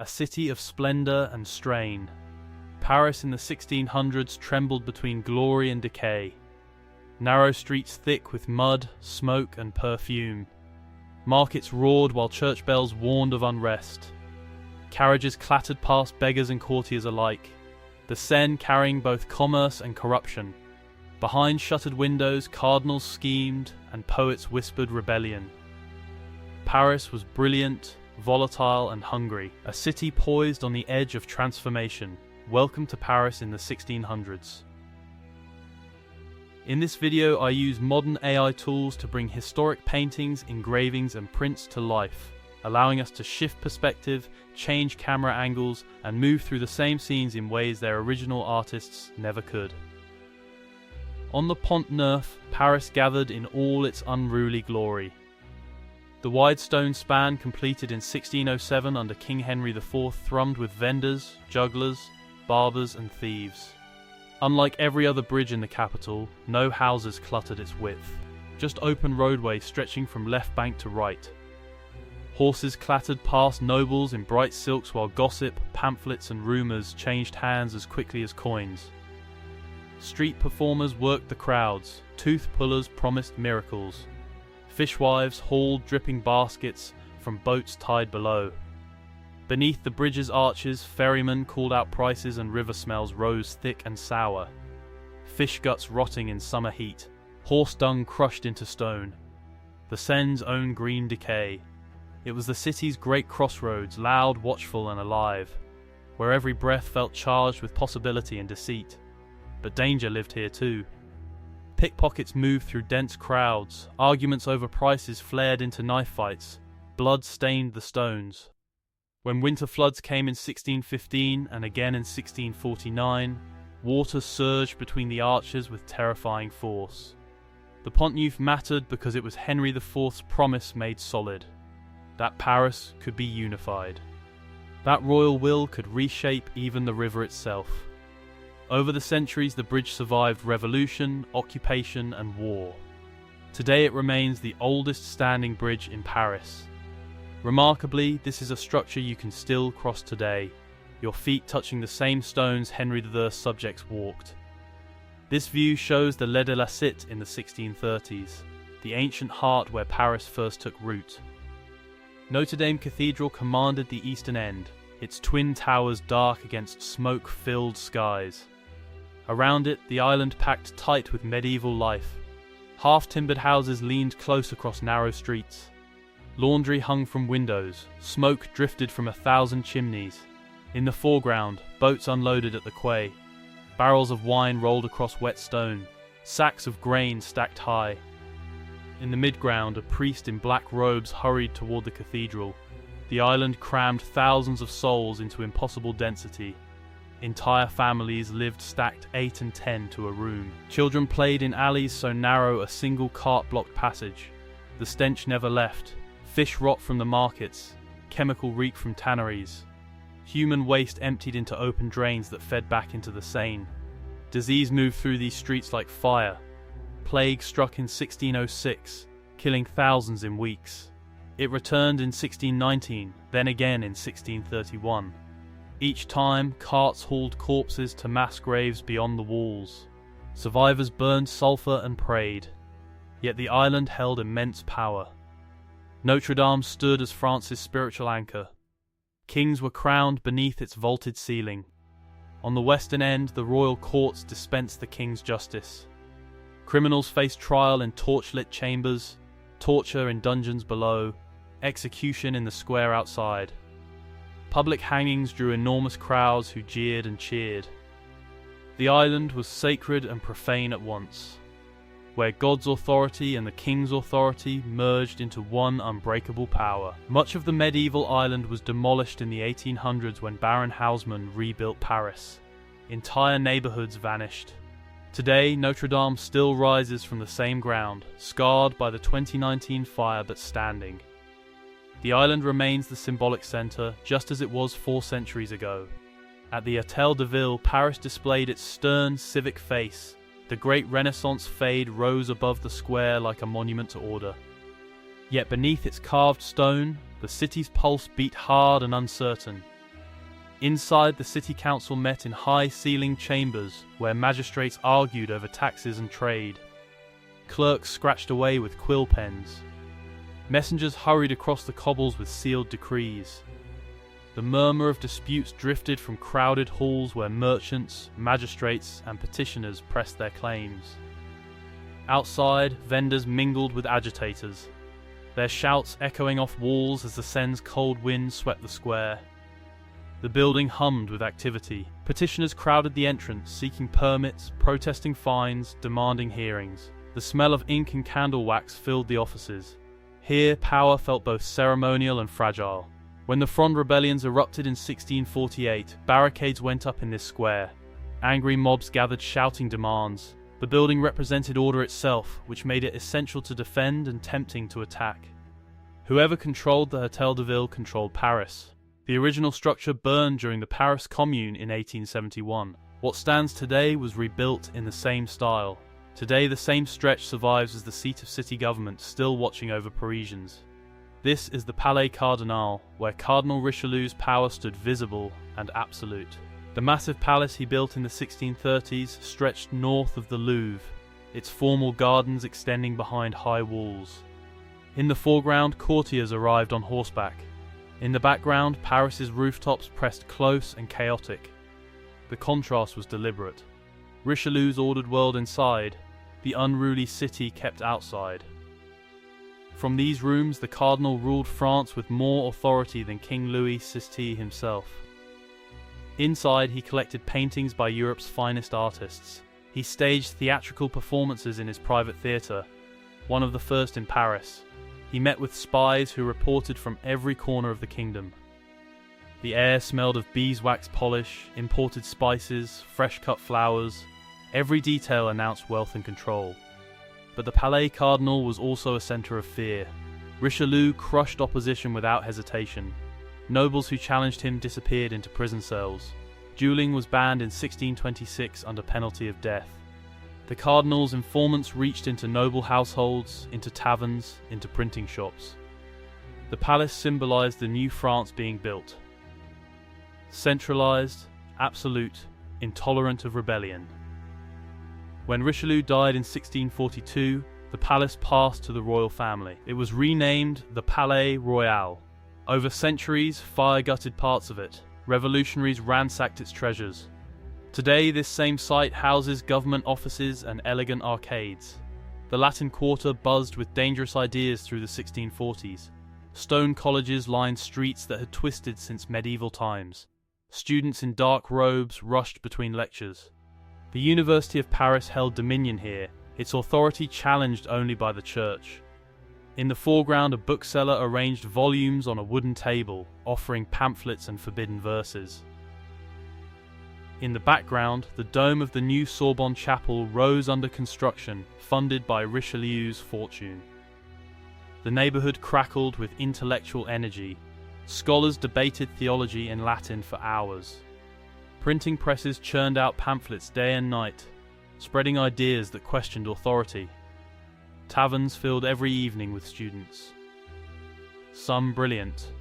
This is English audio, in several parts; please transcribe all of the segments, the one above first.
a city of splendor and strain. Paris in the 1600s trembled between glory and decay. Narrow streets thick with mud, smoke, and perfume. Markets roared while church bells warned of unrest. Carriages clattered past beggars and courtiers alike, the Seine carrying both commerce and corruption. Behind shuttered windows, cardinals schemed, and poets whispered rebellion. Paris was brilliant, volatile, and hungry, a city poised on the edge of transformation. Welcome to Paris in the 1600s. In this video, I use modern AI tools to bring historic paintings, engravings, and prints to life, allowing us to shift perspective, change camera angles, and move through the same scenes in ways their original artists never could. On the Pont Neuf, Paris gathered in all its unruly glory. The wide stone span, completed in 1607 under King Henry IV, thrummed with vendors, jugglers, barbers, and thieves. Unlike every other bridge in the capital, no houses cluttered its width, just open roadways stretching from left bank to right. Horses clattered past nobles in bright silks while gossip, pamphlets, and rumours changed hands as quickly as coins. Street performers worked the crowds, tooth pullers promised miracles. Fishwives hauled dripping baskets from boats tied below. Beneath the bridge's arches, ferrymen called out prices and river smells rose thick and sour. Fish guts rotting in summer heat, horse dung crushed into stone. The Seine's own green decay. It was the city's great crossroads, loud, watchful, and alive, where every breath felt charged with possibility and deceit. But danger lived here too. Pickpockets moved through dense crowds, arguments over prices flared into knife fights, blood stained the stones. When winter floods came in 1615 and again in 1649, water surged between the arches with terrifying force. The Pont Neuf mattered because it was Henry IV's promise made solid, that Paris could be unified. That royal will could reshape even the river itself. Over the centuries, the bridge survived revolution, occupation, and war. Today it remains the oldest standing bridge in Paris. Remarkably, this is a structure you can still cross today, your feet touching the same stones Henry IV's subjects walked. This view shows the Les de la Cité in the 1630s, the ancient heart where Paris first took root. Notre Dame Cathedral commanded the eastern end, its twin towers dark against smoke-filled skies. Around it, the island packed tight with medieval life. Half-timbered houses leaned close across narrow streets. Laundry hung from windows, smoke drifted from 1,000 chimneys. In the foreground, boats unloaded at the quay. Barrels of wine rolled across wet stone, sacks of grain stacked high. In the midground, a priest in black robes hurried toward the cathedral. The island crammed thousands of souls into impossible density. Entire families lived stacked 8 and 10 to a room. Children played in alleys so narrow a single cart blocked passage. The stench never left. Fish rot from the markets, chemical reek from tanneries. Human waste emptied into open drains that fed back into the Seine. Disease moved through these streets like fire. Plague struck in 1606, killing thousands in weeks. It returned in 1619, then again in 1631. Each time, carts hauled corpses to mass graves beyond the walls. Survivors burned sulphur and prayed. Yet the island held immense power. Notre Dame stood as France's spiritual anchor. Kings were crowned beneath its vaulted ceiling. On the western end, the royal courts dispensed the king's justice. Criminals faced trial in torchlit chambers, torture in dungeons below, execution in the square outside. Public hangings drew enormous crowds who jeered and cheered. The island was sacred and profane at once, where God's authority and the king's authority merged into one unbreakable power. Much of the medieval island was demolished in the 1800s when Baron Haussmann rebuilt Paris. Entire neighborhoods vanished. Today, Notre Dame still rises from the same ground, scarred by the 2019 fire but standing. The island remains the symbolic center, just as it was 4 centuries ago. At the Hôtel de Ville, Paris displayed its stern civic face. The great Renaissance fade rose above the square like a monument to order. Yet beneath its carved stone, the city's pulse beat hard and uncertain. Inside, the city council met in high-ceilinged chambers where magistrates argued over taxes and trade. Clerks scratched away with quill pens. Messengers hurried across the cobbles with sealed decrees. The murmur of disputes drifted from crowded halls where merchants, magistrates, and petitioners pressed their claims. Outside, vendors mingled with agitators, their shouts echoing off walls as the Seine's cold wind swept the square. The building hummed with activity. Petitioners crowded the entrance, seeking permits, protesting fines, demanding hearings. The smell of ink and candle wax filled the offices. Here, power felt both ceremonial and fragile. When the Fronde rebellions erupted in 1648, barricades went up in this square. Angry mobs gathered shouting demands. The building represented order itself, which made it essential to defend and tempting to attack. Whoever controlled the Hôtel de Ville controlled Paris. The original structure burned during the Paris Commune in 1871. What stands today was rebuilt in the same style. Today the same stretch survives as the seat of city government, still watching over Parisians. This is the Palais Cardinal, where Cardinal Richelieu's power stood visible and absolute. The massive palace he built in the 1630s stretched north of the Louvre, its formal gardens extending behind high walls. In the foreground, courtiers arrived on horseback. In the background, Paris's rooftops pressed close and chaotic. The contrast was deliberate. Richelieu's ordered world inside, the unruly city kept outside. From these rooms, the cardinal ruled France with more authority than King Louis XVI himself. Inside, he collected paintings by Europe's finest artists. He staged theatrical performances in his private theatre, one of the first in Paris. He met with spies who reported from every corner of the kingdom. The air smelled of beeswax polish, imported spices, fresh-cut flowers. Every detail announced wealth and control. But the Palais Cardinal was also a centre of fear. Richelieu crushed opposition without hesitation. Nobles who challenged him disappeared into prison cells. Dueling was banned in 1626 under penalty of death. The cardinal's informants reached into noble households, into taverns, into printing shops. The palace symbolised the new France being built. Centralised, absolute, intolerant of rebellion. When Richelieu died in 1642, the palace passed to the royal family. It was renamed the Palais Royal. Over centuries, fire gutted parts of it. Revolutionaries ransacked its treasures. Today, this same site houses government offices and elegant arcades. The Latin Quarter buzzed with dangerous ideas through the 1640s. Stone colleges lined streets that had twisted since medieval times. Students in dark robes rushed between lectures. The University of Paris held dominion here, its authority challenged only by the church. In the foreground, a bookseller arranged volumes on a wooden table, offering pamphlets and forbidden verses. In the background, the dome of the new Sorbonne Chapel rose under construction, funded by Richelieu's fortune. The neighbourhood crackled with intellectual energy. Scholars debated theology in Latin for hours. Printing presses churned out pamphlets day and night, spreading ideas that questioned authority. Taverns filled every evening with students. Some brilliant,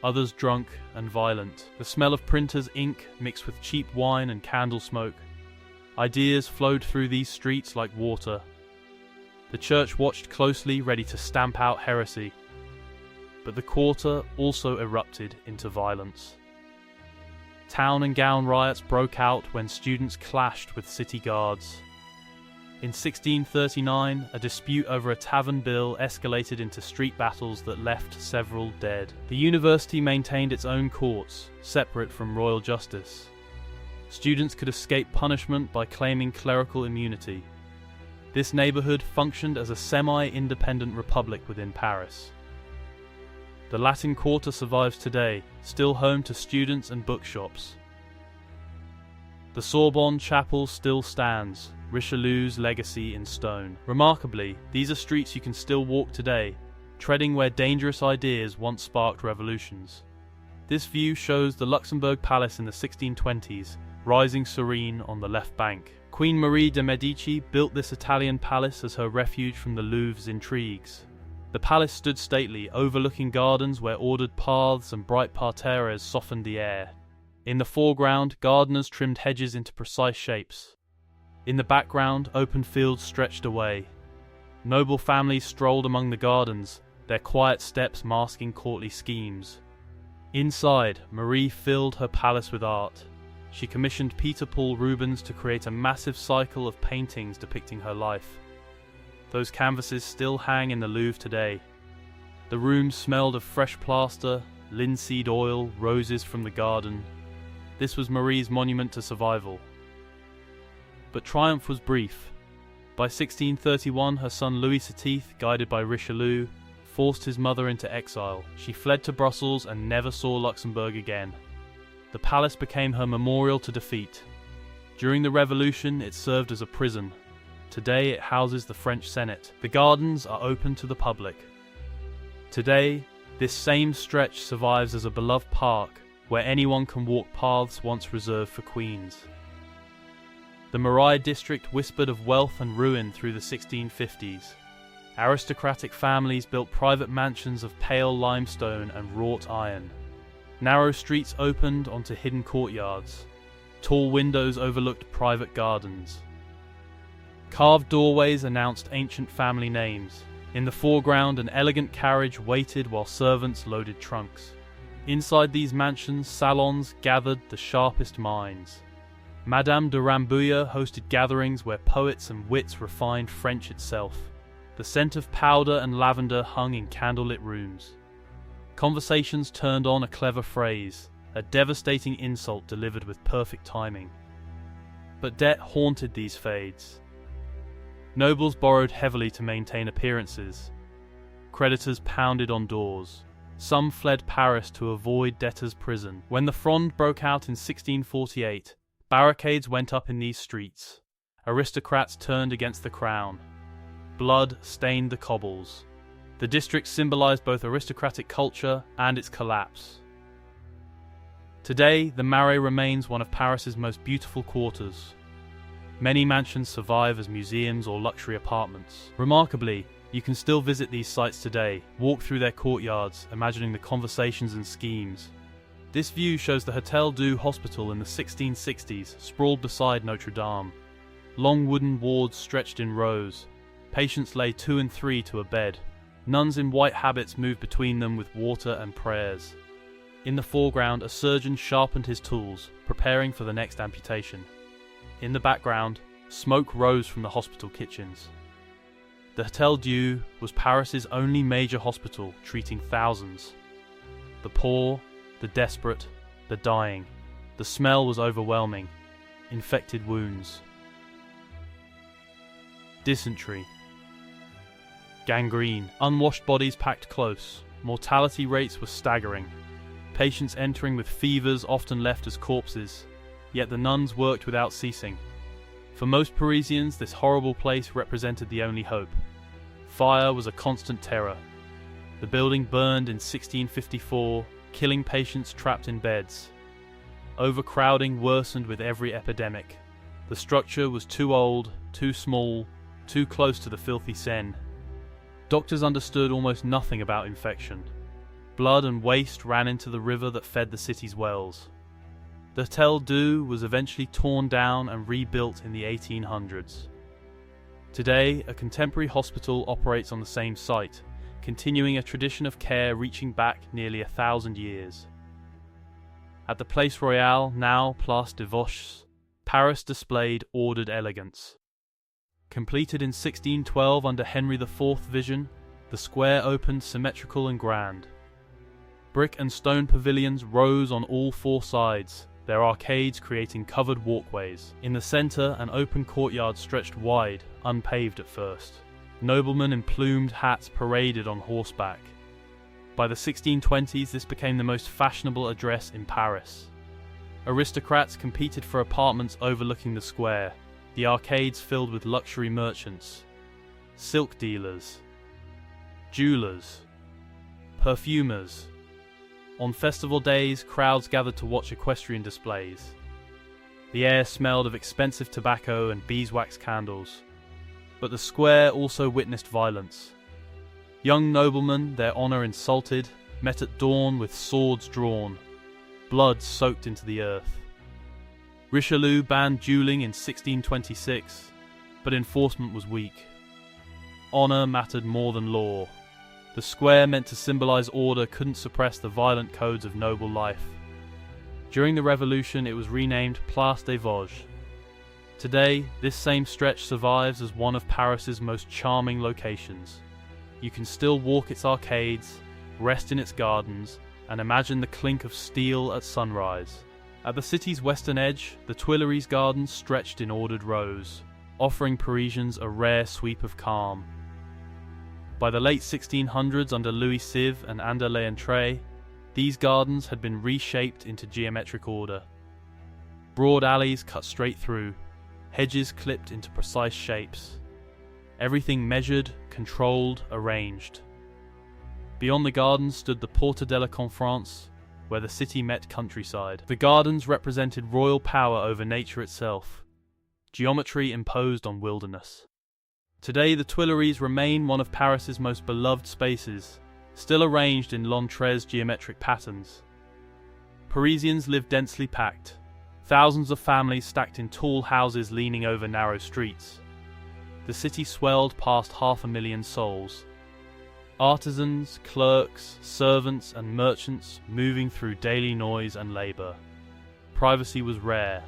others drunk and violent. The smell of printers' ink mixed with cheap wine and candle smoke. Ideas flowed through these streets like water. The church watched closely, ready to stamp out heresy. But the quarter also erupted into violence. Town and gown riots broke out when students clashed with city guards. In 1639, a dispute over a tavern bill escalated into street battles that left several dead. The university maintained its own courts, separate from royal justice. Students could escape punishment by claiming clerical immunity. This neighbourhood functioned as a semi-independent republic within Paris. The Latin Quarter survives today, still home to students and bookshops. The Sorbonne Chapel still stands, Richelieu's legacy in stone. Remarkably, these are streets you can still walk today, treading where dangerous ideas once sparked revolutions. This view shows the Luxembourg Palace in the 1620s, rising serene on the left bank. Queen Marie de' Medici built this Italian palace as her refuge from the Louvre's intrigues. The palace stood stately, overlooking gardens where ordered paths and bright parterres softened the air. In the foreground, gardeners trimmed hedges into precise shapes. In the background, open fields stretched away. Noble families strolled among the gardens, their quiet steps masking courtly schemes. Inside, Marie filled her palace with art. She commissioned Peter Paul Rubens to create a massive cycle of paintings depicting her life. Those canvases still hang in the Louvre today. The rooms smelled of fresh plaster, linseed oil, roses from the garden. This was Marie's monument to survival. But triumph was brief. By 1631, her son Louis XIII, guided by Richelieu, forced his mother into exile. She fled to Brussels and never saw Luxembourg again. The palace became her memorial to defeat. During the Revolution, it served as a prison. Today, it houses the French Senate. The gardens are open to the public. Today, this same stretch survives as a beloved park where anyone can walk paths once reserved for queens. The Marais district whispered of wealth and ruin through the 1650s. Aristocratic families built private mansions of pale limestone and wrought iron. Narrow streets opened onto hidden courtyards. Tall windows overlooked private gardens. Carved doorways announced ancient family names. In the foreground, an elegant carriage waited while servants loaded trunks. Inside these mansions, salons gathered the sharpest minds. Madame de Rambouillet hosted gatherings where poets and wits refined French itself. The scent of powder and lavender hung in candlelit rooms. Conversations turned on a clever phrase, a devastating insult delivered with perfect timing. But debt haunted these fades. Nobles borrowed heavily to maintain appearances. Creditors pounded on doors. Some fled Paris to avoid debtors' prison. When the Fronde broke out in 1648, barricades went up in these streets. Aristocrats turned against the crown. Blood stained the cobbles. The district symbolized both aristocratic culture and its collapse. Today, the Marais remains one of Paris's most beautiful quarters. Many mansions survive as museums or luxury apartments. Remarkably, you can still visit these sites today, walk through their courtyards, imagining the conversations and schemes. This view shows the Hôtel du Hospital in the 1660s, sprawled beside Notre Dame. Long wooden wards stretched in rows. Patients lay 2 and 3 to a bed. Nuns in white habits moved between them with water and prayers. In the foreground, a surgeon sharpened his tools, preparing for the next amputation. In the background, smoke rose from the hospital kitchens. The Hôtel Dieu was Paris's only major hospital, treating thousands. The poor, the desperate, the dying. The smell was overwhelming. Infected wounds. Dysentery. Gangrene. Unwashed bodies packed close. Mortality rates were staggering. Patients entering with fevers often left as corpses. Yet the nuns worked without ceasing. For most Parisians, this horrible place represented the only hope. Fire was a constant terror. The building burned in 1654, killing patients trapped in beds. Overcrowding worsened with every epidemic. The structure was too old, too small, too close to the filthy Seine. Doctors understood almost nothing about infection. Blood and waste ran into the river that fed the city's wells. The Hôtel Dieu was eventually torn down and rebuilt in the 1800s. Today, a contemporary hospital operates on the same site, continuing a tradition of care reaching back nearly 1,000 years. At the Place Royale, now Place des Vosges, Paris displayed ordered elegance. Completed in 1612 under Henry IV vision, the square opened symmetrical and grand. Brick and stone pavilions rose on all 4 sides, their arcades creating covered walkways. In the centre, an open courtyard stretched wide, unpaved at first. Noblemen in plumed hats paraded on horseback. By the 1620s, this became the most fashionable address in Paris. Aristocrats competed for apartments overlooking the square, the arcades filled with luxury merchants, silk dealers, jewelers, perfumers. On festival days, crowds gathered to watch equestrian displays. The air smelled of expensive tobacco and beeswax candles. But the square also witnessed violence. Young noblemen, their honour insulted, met at dawn with swords drawn. blood soaked into the earth. Richelieu banned dueling in 1626, but enforcement was weak. Honor mattered more than law. The square meant to symbolize order couldn't suppress the violent codes of noble life. During the Revolution, it was renamed Place des Vosges. Today, this same stretch survives as one of Paris's most charming locations. You can still walk its arcades, rest in its gardens, and imagine the clink of steel at sunrise. At the city's western edge, the Tuileries Gardens stretched in ordered rows, offering Parisians a rare sweep of calm. By the late 1600s under Louis Sive and Ander Leyentre, these gardens had been reshaped into geometric order. Broad alleys cut straight through, hedges clipped into precise shapes. Everything measured, controlled, arranged. Beyond the gardens stood the Porte de la Conférence, where the city met countryside. The gardens represented royal power over nature itself. Geometry imposed on wilderness. Today, the Tuileries remain one of Paris's most beloved spaces, still arranged in Lentre's geometric patterns. Parisians live densely packed, thousands of families stacked in tall houses leaning over narrow streets. The city swelled past 500,000 souls. Artisans, clerks, servants, and merchants moving through daily noise and labor. Privacy was rare.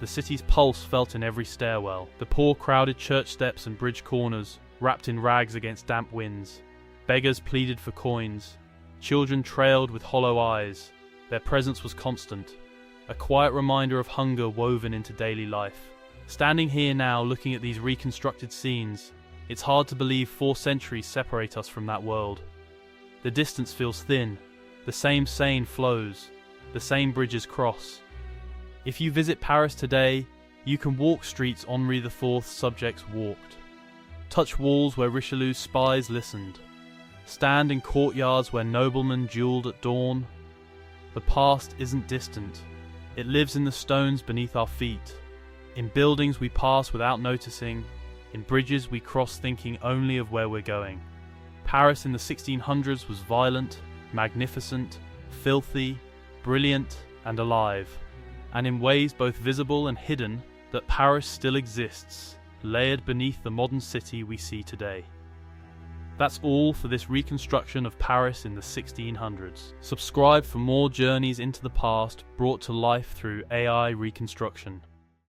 The city's pulse felt in every stairwell. The poor crowded church steps and bridge corners, wrapped in rags against damp winds. Beggars pleaded for coins. Children trailed with hollow eyes. Their presence was constant, a quiet reminder of hunger woven into daily life. Standing here now, looking at these reconstructed scenes, it's hard to believe 4 centuries separate us from that world. The distance feels thin. The same Seine flows. The same bridges cross. If you visit Paris today, you can walk streets Henri IV's subjects walked. Touch walls where Richelieu's spies listened. Stand in courtyards where noblemen duelled at dawn. The past isn't distant. It lives in the stones beneath our feet. In buildings we pass without noticing. In bridges we cross thinking only of where we're going. Paris in the 1600s was violent, magnificent, filthy, brilliant, and alive. And in ways both visible and hidden, that Paris still exists, layered beneath the modern city we see today. That's all for this reconstruction of Paris in the 1600s. Subscribe for more journeys into the past brought to life through AI reconstruction.